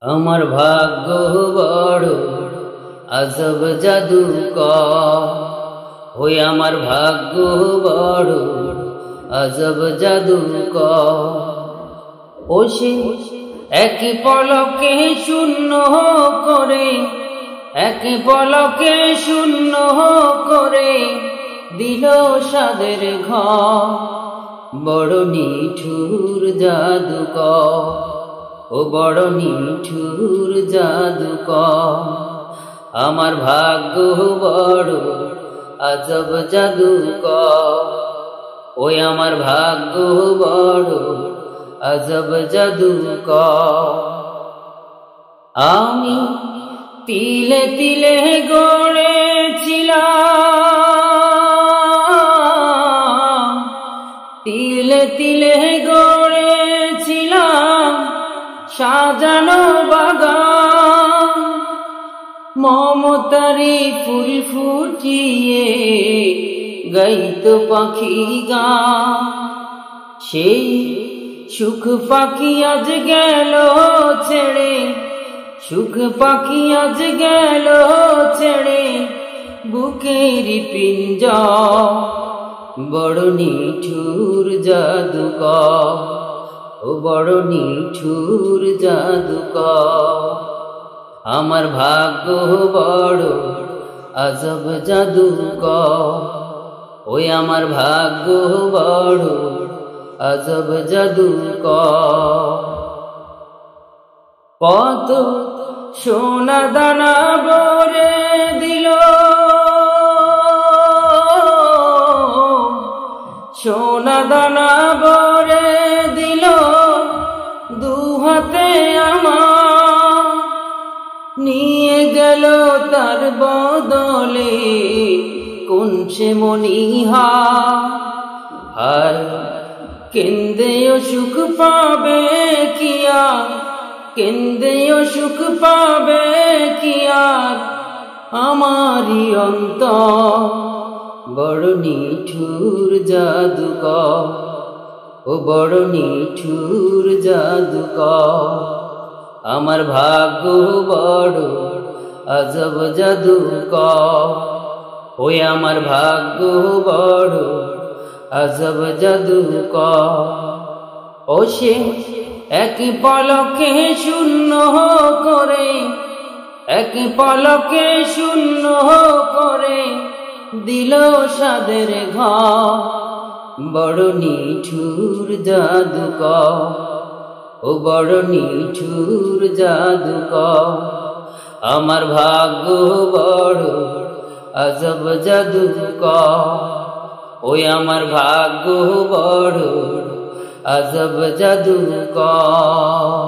আমার ভাগ্য বড় আজব জাদুকর, ওই আমার ভাগ্য বড় আজব জাদুকর। ও সে একই পলকে শূন্য করে, একই পলকে শূন্য করে দিল সাদের ঘর। বড় নিঠুর জাদুকর, ও বড় নিঠুর জাদুকর। আমার ভাগ্য বড় আজব জাদুকর, ওই আমার ভাগ্য বড় আজব জাদুকর। আমি তিলে তিলে গড়েছিলাম, তিলে তিলে গড়েছিলাম সাজানো বাগান। মমতারি ফুল ফুটিয়ে গাইতো পাখি গান। সেই সুখ পাখি আজ গেল ছেড়ে, সুখ পাখি আজ গেল ছেড়ে বুকের পিঞ্জর। বড় নিঠুর জাদুকর, ও বড় নিঠুর জাদুকর। আমার ভাগ্য বড় আজব জাদুকর, ওই আমার ভাগ্য বড় আজব জাদুকর। কত সোনা দানা ভরে দিল, সোনা দানা ভরে দিল দু হাতে আমার। নিয়ে গেল তার বদলে কোন সে মনিহার। হায় কেন্দেও সুখ পাবে কি আর, কেন্দেও সুখ পাবে কি আর আমারি অন্তর। বড় নিঠুর জাদুকর, ও বড় নিঠুর জাদুকর। আমার ভাগ্য বড় আজব জাদুকর, ওই আমার ভাগ্য বড় আজব জাদুকর। ও সে একই পলকে শূন্য করে, একই পলকে শূন্য করে দিল সাদের ঘর। বড় নিঠুর জাদুকর, ও বড় নিঠুর জাদুকর। আমার ভাগ্য বড় আজব জাদুকর, ওই আমার ভাগ্য বড় আজব জাদুকর।